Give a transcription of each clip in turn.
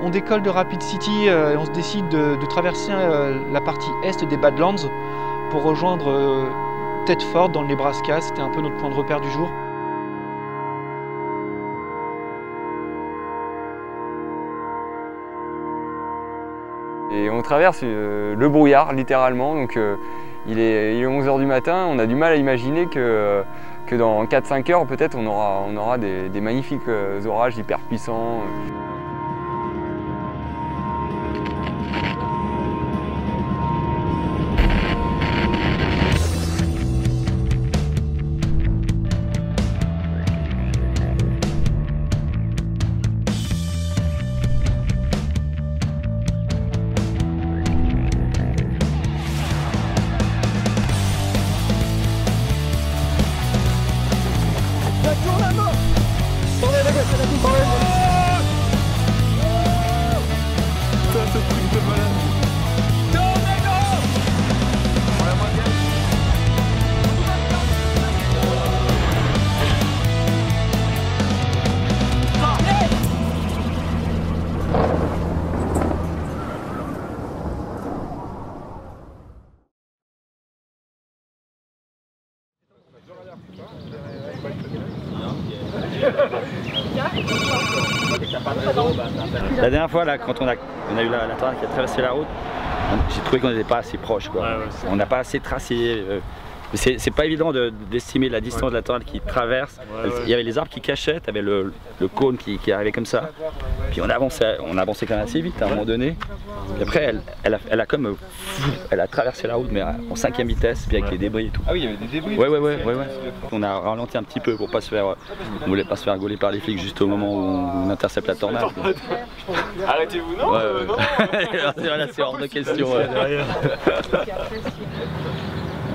On décolle de Rapid City et on se décide de traverser la partie est des Badlands pour rejoindre Thetford dans le Nebraska. C'était un peu notre point de repère du jour. Et on traverse le brouillard littéralement, donc il est 11 h du matin. On a du mal à imaginer que dans 4-5 heures peut-être on aura des magnifiques orages hyper puissants. La dernière fois, là, quand on a eu la tornade qui a traversé la route, j'ai trouvé qu'on n'était pas assez proche, quoi. On n'a pas assez tracé. C'est pas évident d'estimer la distance de la tornade qui traverse. Il y avait les arbres qui cachaient, tu avais le cône qui arrivait comme ça. Puis on avançait quand même assez vite à un moment donné. Puis après, elle a traversé la route, mais en 5e vitesse, puis avec les débris et tout. Ah oui, il y avait des débris. Ouais. On a ralenti un petit peu pour pas se faire. On voulait pas se faire gauler par les flics juste au moment où on intercepte la tornade. Arrêtez-vous, non, non. C'est hors de question.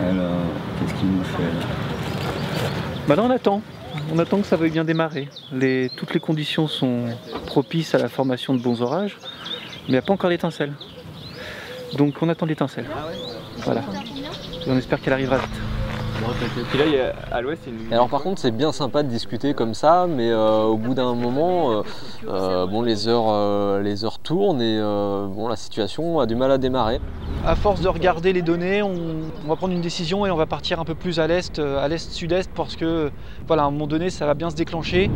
Alors, qu'est-ce qu'il nous fait là? Bah là, on attend que ça veuille bien démarrer. Toutes les conditions sont propices à la formation de bons orages, mais il n'y a pas encore d'étincelle. Donc on attend l'étincelle. Voilà. Et on espère qu'elle arrivera vite. Puis là, à l'ouest, c'est une... Alors par contre, c'est bien sympa de discuter comme ça, mais au bout d'un moment, bon, les heures tournent et bon, la situation a du mal à démarrer. À force de regarder les données, on va prendre une décision et on va partir un peu plus à l'est-sud-est, parce que voilà, à un moment donné, ça va bien se déclencher.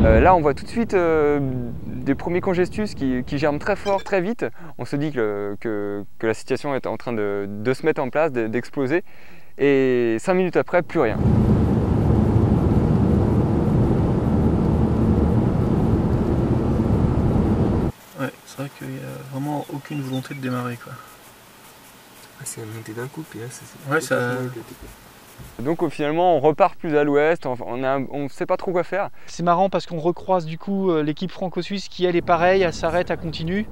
Là, on voit tout de suite des premiers congestus qui germent très fort, très vite. On se dit que la situation est en train de se mettre en place, d'exploser. Et 5 minutes après, plus rien. Ouais, c'est vrai qu'il n'y a vraiment aucune volonté de démarrer, quoi. C'est monté d'un coup, puis là, ouais, ça... Donc finalement, on repart plus à l'ouest, on ne sait pas trop quoi faire. C'est marrant parce qu'on recroise du coup l'équipe franco-suisse qui, elle, est pareille, elle s'arrête, elle continue.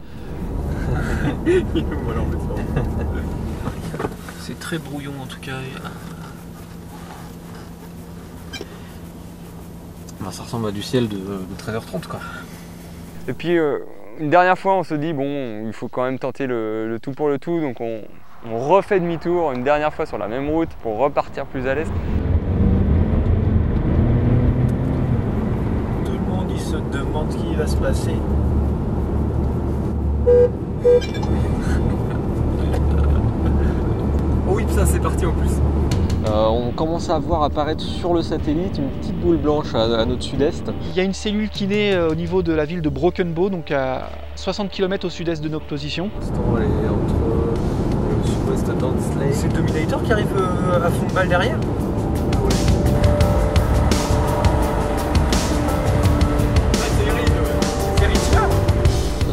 C'est très brouillon en tout cas. Ben, ça ressemble à du ciel de 13h30, quoi. Et puis une dernière fois, on se dit bon, il faut quand même tenter le tout pour le tout, donc on refait demi-tour une dernière fois sur la même route pour repartir plus à l'est. Tout le monde il se demande ce qui va se passer. Oh oui, ça c'est parti en plus. On commence à voir apparaître sur le satellite une petite boule blanche à notre sud-est. Il y a une cellule qui naît au niveau de la ville de Broken Bow, donc à 60 km au sud-est de notre position. Elle est entre le sud-ouest d'Ansley. C'est le Dominator qui arrive à fond de balle derrière.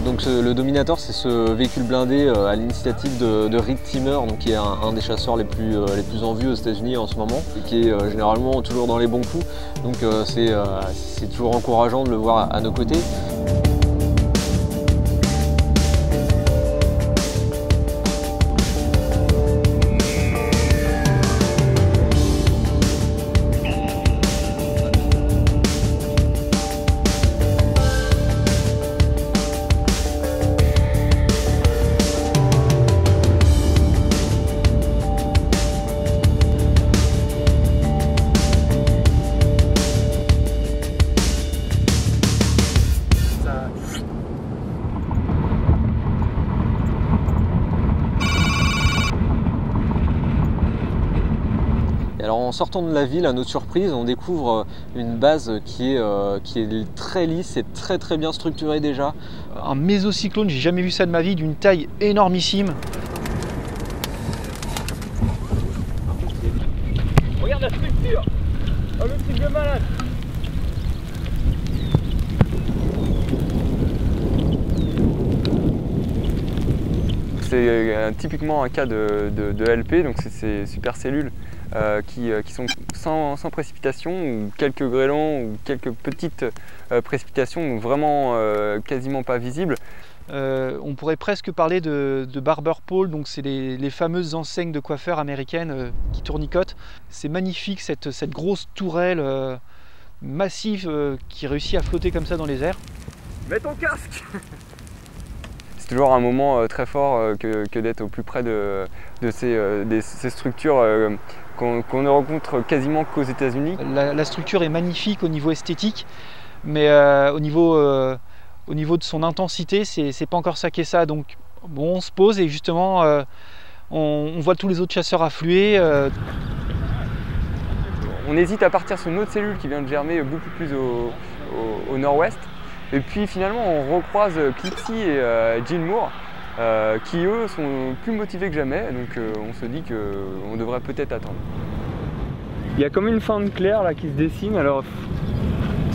Donc le Dominator, c'est ce véhicule blindé à l'initiative de Rick Timmer, donc qui est un des chasseurs les plus en vue aux États-Unis en ce moment, et qui est généralement toujours dans les bons coups. Donc c'est toujours encourageant de le voir à nos côtés. Et alors en sortant de la ville, à notre surprise, on découvre une base qui est très lisse et très bien structurée déjà. Un mésocyclone, j'ai jamais vu ça de ma vie, d'une taille énormissime. Regarde la structure. Oh, le truc de malade. C'est typiquement un cas de LP, donc c'est ces supercellules qui sont sans précipitation, ou quelques grêlons, ou quelques petites précipitations, donc vraiment quasiment pas visibles. On pourrait presque parler de barber pole, donc c'est les fameuses enseignes de coiffeurs américaines qui tournicotent. C'est magnifique cette grosse tourelle massive qui réussit à flotter comme ça dans les airs. Mets ton casque. C'est toujours un moment très fort que d'être au plus près de ces structures qu'on ne rencontre quasiment qu'aux États-Unis. La structure est magnifique au niveau esthétique, mais au niveau de son intensité, c'est pas encore ça qu'est ça. Donc bon, on se pose et justement on voit tous les autres chasseurs affluer. On hésite à partir sur une autre cellule qui vient de germer beaucoup plus au nord-ouest. Et puis finalement on recroise Clipsy et Jill Moore qui eux sont plus motivés que jamais, donc on se dit qu'on devrait peut-être attendre. Il y a comme une fente claire là qui se dessine, alors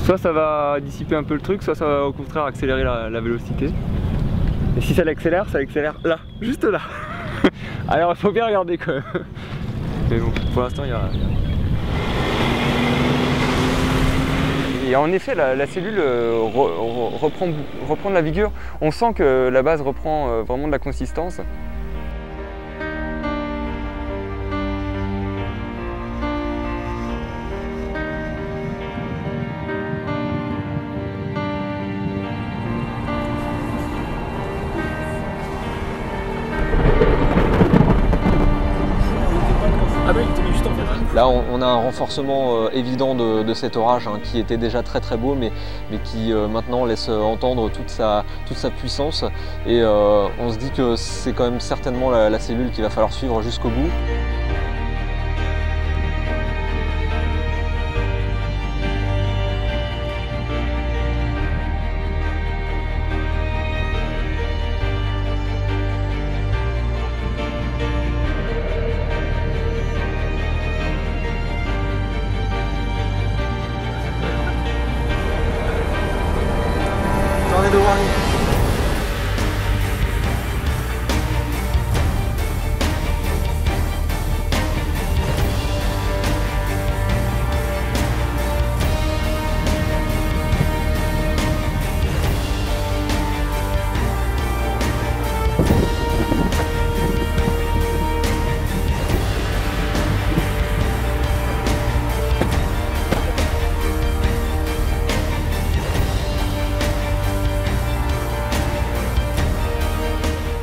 soit ça va dissiper un peu le truc, soit ça va au contraire accélérer la vélocité. Et si ça l'accélère là, juste là. Alors il faut bien regarder quand même. Mais bon, pour l'instant il y a... Et en effet, la cellule reprend de la vigueur. On sent que la base reprend vraiment de la consistance. Là, on a un renforcement évident de cet orage qui était déjà très beau, mais qui maintenant laisse entendre toute sa puissance. Et on se dit que c'est quand même certainement la cellule qu'il va falloir suivre jusqu'au bout.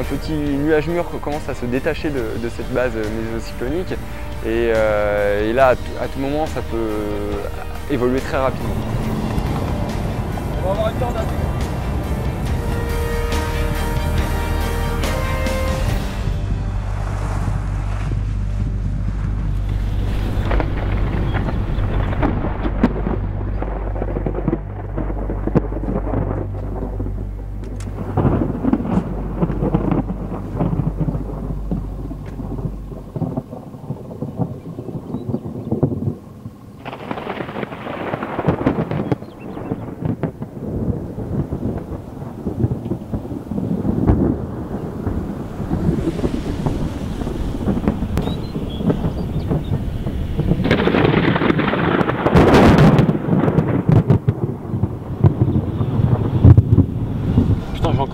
Petit nuage mûr commence à se détacher de cette base mésocyclonique et là à tout moment ça peut évoluer très rapidement. On va avoir le temps d'atterrir.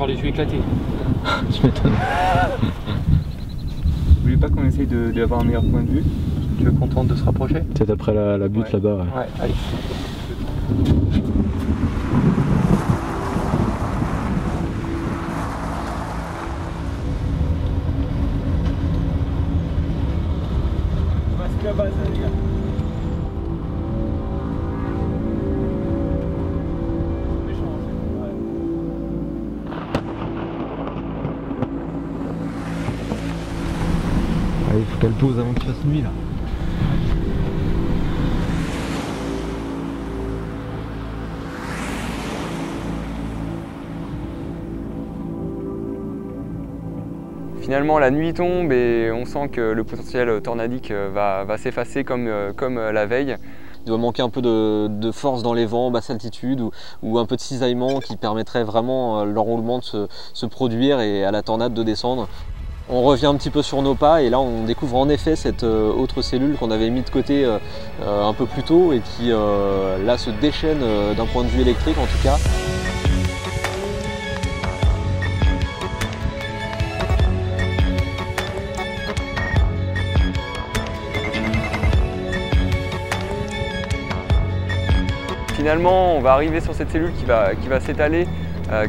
Les yeux éclatés. Tu m'étonnes. Vous voulez pas qu'on essaye d'avoir un meilleur point de vue? Tu veux qu'on tente de se rapprocher? Peut-être après la butte ouais. là-bas. Ouais, allez. Voici la base, les gars. Il faut qu'elle pose avant qu'il fasse nuit là. Finalement, la nuit tombe et on sent que le potentiel tornadique va s'effacer comme la veille. Il doit manquer un peu de force dans les vents, basse altitude, ou un peu de cisaillement qui permettrait vraiment l'enroulement de se produire et à la tornade de descendre. On revient un petit peu sur nos pas et là on découvre en effet cette autre cellule qu'on avait mis de côté un peu plus tôt et qui là se déchaîne d'un point de vue électrique en tout cas. Finalement, on va arriver sur cette cellule qui va s'étaler,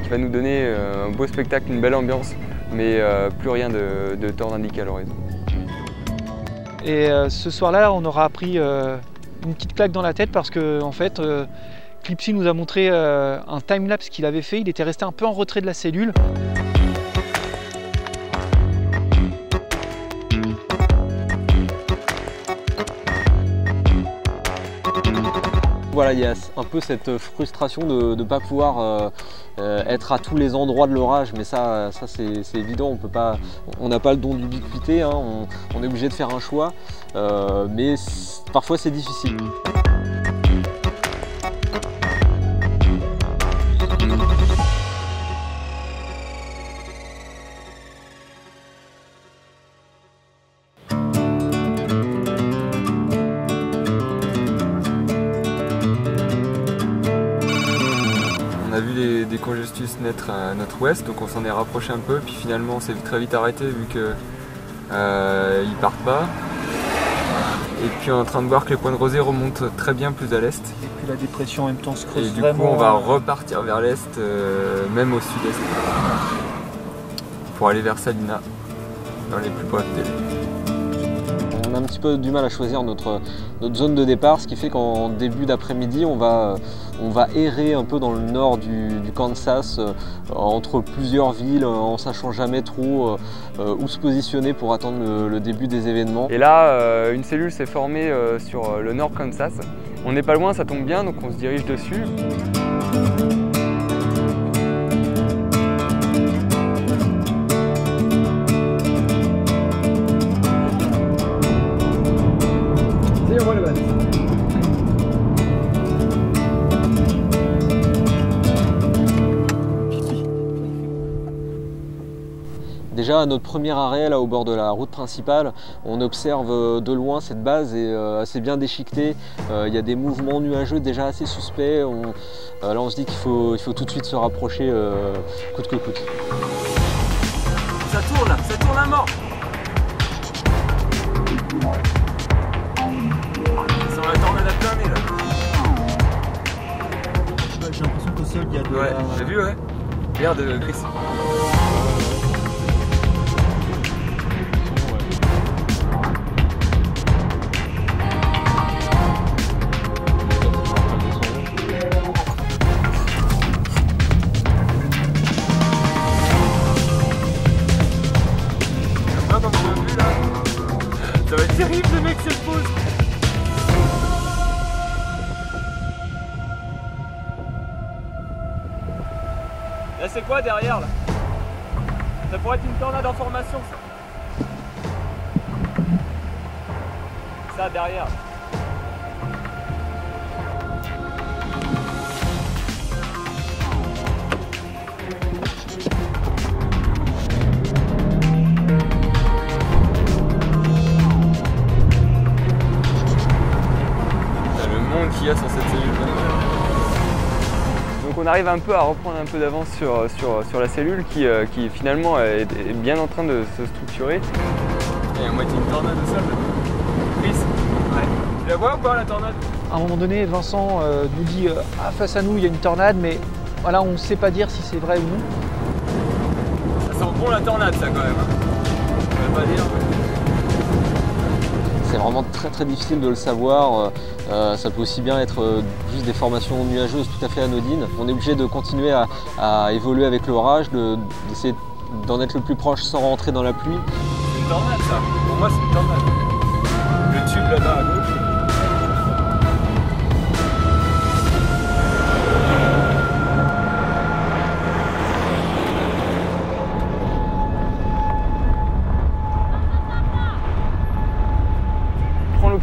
qui va nous donner un beau spectacle, une belle ambiance, mais plus rien de tornadique à l'horizon. Et ce soir-là, on aura pris une petite claque dans la tête parce que en fait, Clipsy nous a montré un timelapse qu'il avait fait. Il était resté un peu en retrait de la cellule. Voilà, il y a un peu cette frustration de ne pas pouvoir être à tous les endroits de l'orage, mais ça c'est évident, on n'a pas le don d'ubiquité, hein, on est obligé de faire un choix, mais parfois c'est difficile. On a vu des congestus naître à notre ouest, donc on s'en est rapproché un peu, puis finalement on s'est très vite arrêté vu qu'ils partent pas. Et puis on est en train de voir que les points de rosée remontent très bien plus à l'est. Et puis la dépression en même temps se creuse Et du vraiment. coup on va repartir vers l'est, même au sud-est, pour aller vers Salina, dans les plus brefs délais. On a un petit peu du mal à choisir notre zone de départ, ce qui fait qu'en début d'après-midi, on va errer un peu dans le nord du Kansas, entre plusieurs villes, en sachant jamais trop où se positionner pour attendre le début des événements. Et là, une cellule s'est formée sur le nord Kansas. On n'est pas loin, ça tombe bien, donc on se dirige dessus. Déjà à notre premier arrêt là au bord de la route principale, on observe de loin cette base est assez bien déchiquetée. Il y a des mouvements nuageux déjà assez suspects. Là on se dit qu'il faut tout de suite se rapprocher coûte que coûte. Ça tourne à mort. Ça sent la tornade à plein nez là. J'ai l'impression qu'au sol il y a de Ouais, j'ai vu ouais. Regarde Chris. Ça va être terrible le mec, c'est pause. Là c'est quoi derrière là? Ça pourrait être une tornade en formation ça. Ça derrière. Qu'il y a sur cette cellule. Donc on arrive un peu à reprendre un peu d'avance sur la cellule qui finalement est bien en train de se structurer. Il y a à moitié une tornade au sol. Chris, ouais. Tu la vois ou pas la tornade? À un moment donné, Vincent nous dit ah, face à nous il y a une tornade, mais voilà, on ne sait pas dire si c'est vrai ou non. Ça sent bon la tornade ça quand même. Je vais pas dire. C'est vraiment très difficile de le savoir. Ça peut aussi bien être juste des formations nuageuses tout à fait anodines. On est obligé de continuer à évoluer avec l'orage, d'essayer d'en être le plus proche sans rentrer dans la pluie. C'est une tornade ça. Pour moi c'est une tornade. Le tube là-bas à gauche.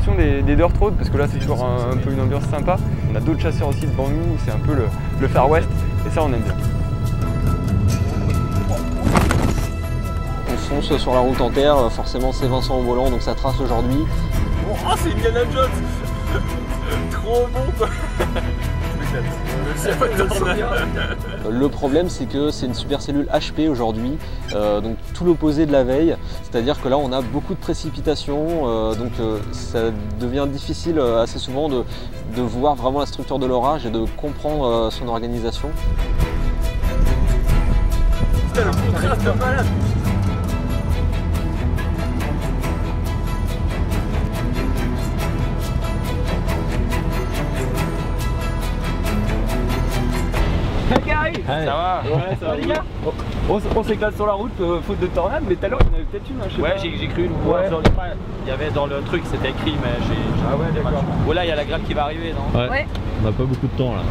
l'option des dirt roads parce que là c'est toujours un peu une ambiance sympa. On a d'autres chasseurs aussi devant nous, c'est un peu le Far West et ça on aime bien. On fonce sur la route en terre, forcément c'est Vincent au volant donc ça trace aujourd'hui. Oh c'est Indiana Jones. Trop bon quoi. Le problème c'est que c'est une super cellule HP aujourd'hui, donc tout l'opposé de la veille, c'est-à-dire que là on a beaucoup de précipitations, donc ça devient difficile assez souvent de voir vraiment la structure de l'orage et de comprendre son organisation. Putain le contraste de malade. Ça va? Ouais, ça va les gars. On s'éclate sur la route, faute de tornade, mais tout à l'heure il y en avait peut-être une, je sais pas. J'ai cru une. Ouais. Il y avait dans le truc, c'était écrit, mais j'ai. Ah ouais, d'accord. Oh là, il y a la grêle qui va arriver, non? Ouais. On n'a pas beaucoup de temps là.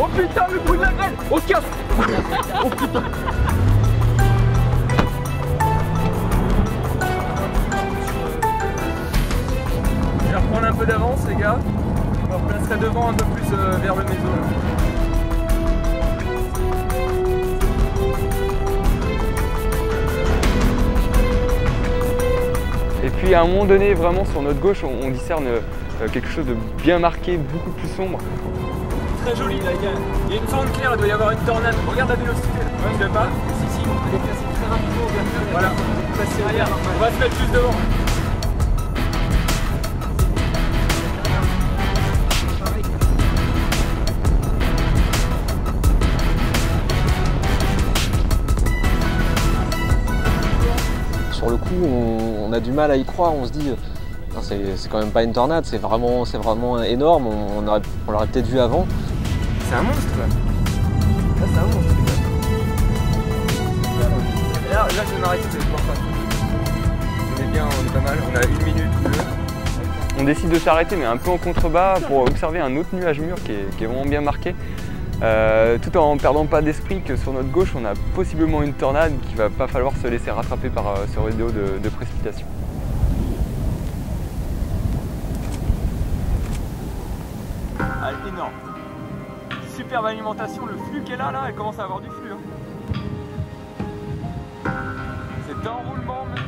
Oh putain, le coup de la grêle. On se casse. Oh putain. Je vais reprendre un peu d'avance les gars. Je me replacerai devant un peu plus vers le méso. Et puis à un moment donné, vraiment sur notre gauche, on discerne quelque chose de bien marqué, beaucoup plus sombre. Très joli là, il y a une zone claire, il doit y avoir une tornade. Regarde la vélocité. Ouais, je sais pas. Si, elle est placée très rapidement vers le. Voilà, passer arrière. On va se mettre juste devant. Sur le coup, on a du mal à y croire, on se dit c'est quand même pas une tornade, c'est vraiment énorme, on l'aurait peut-être vu avant. C'est un monstre là. Là c'est un monstre les gars. Là je vais m'arrêter, c'est pour ça. On est bien, on est pas mal, on a 1 minute ou 2. On décide de s'arrêter mais un peu en contrebas pour observer un autre nuage mûr qui est vraiment bien marqué. Tout en ne perdant pas d'esprit que sur notre gauche on a possiblement une tornade qu'il va pas falloir se laisser rattraper par ce rideau de précipitation. Ah, énorme. Superbe alimentation, le flux qui est là, elle commence à avoir du flux. Hein. C'est un roulement. Mais...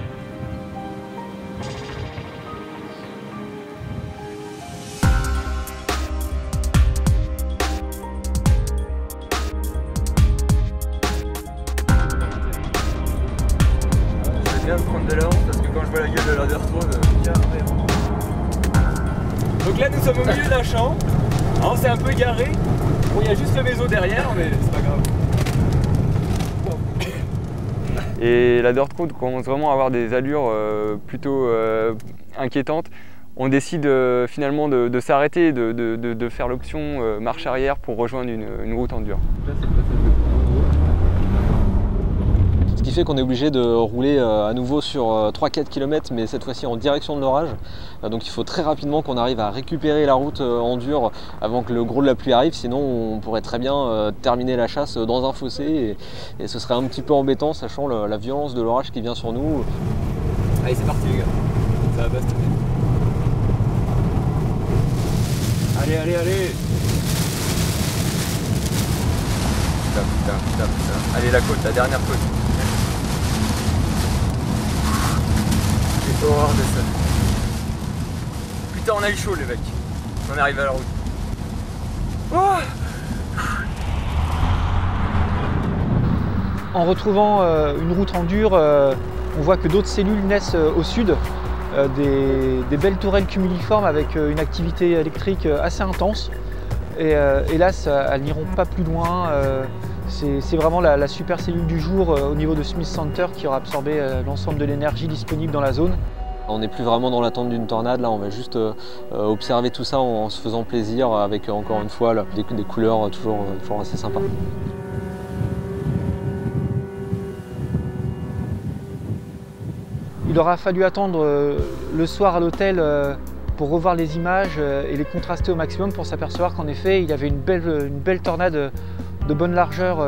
Je vais bien prendre de l'avance parce que quand je vois la gueule de la dirt road, carrément. Donc là nous sommes au milieu d'un champ. Alors c'est un peu garé. Bon il y a juste le méso derrière mais c'est pas grave. Et la dirt road commence vraiment à avoir des allures plutôt inquiétantes. On décide finalement de s'arrêter, de faire l'option marche arrière pour rejoindre une route en dur. Ce qui fait qu'on est obligé de rouler à nouveau sur 3-4 km, mais cette fois-ci en direction de l'orage. Donc il faut très rapidement qu'on arrive à récupérer la route en dur avant que le gros de la pluie arrive, sinon on pourrait très bien terminer la chasse dans un fossé et ce serait un petit peu embêtant, sachant la violence de l'orage qui vient sur nous. Allez c'est parti les gars, ça va bastonner. Allez, allez, allez. Putain. Allez la côte, la dernière côte. J'ai horreur de ça. Putain on a eu chaud les mecs. On est arrivé à la route. Oh En retrouvant une route en dur, on voit que d'autres cellules naissent au sud, des belles tourelles cumuliformes avec une activité électrique assez intense. Et hélas, elles n'iront pas plus loin. C'est vraiment la super cellule du jour au niveau de Smith Center qui aura absorbé l'ensemble de l'énergie disponible dans la zone. On n'est plus vraiment dans l'attente d'une tornade, là on va juste observer tout ça en se faisant plaisir avec encore une fois des couleurs toujours assez sympas. Il aura fallu attendre le soir à l'hôtel pour revoir les images et les contraster au maximum pour s'apercevoir qu'en effet il y avait une belle tornade de bonne largeur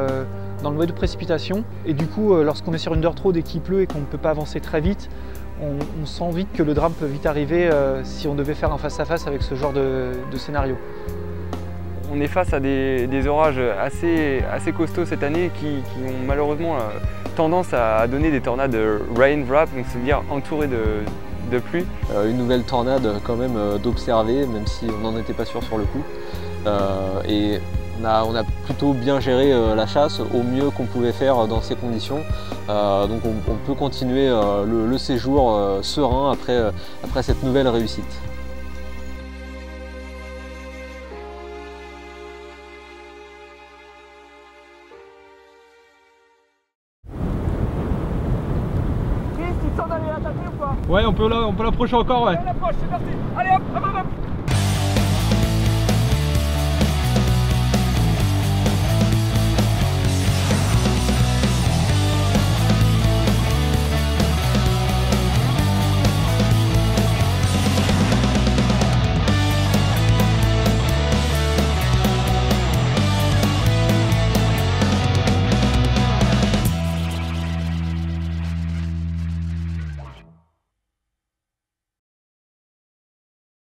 dans le mode de précipitation. Et du coup, lorsqu'on est sur une dirt road et qu'il pleut et qu'on ne peut pas avancer très vite, on sent vite que le drame peut vite arriver si on devait faire un face-à-face avec ce genre de scénario. On est face à des orages assez costauds cette année qui ont malheureusement tendance à donner des tornades rain wrap, donc c'est-à-dire entourées de pluie. Une nouvelle tornade quand même d'observer, même si on n'en était pas sûr sur le coup. Et on a plutôt bien géré la chasse au mieux qu'on pouvait faire dans ces conditions. Donc on peut continuer le séjour serein après cette nouvelle réussite. Ouais, on peut l'approcher encore, ouais. On l'approche, c'est parti. Allez hop, hop, hop.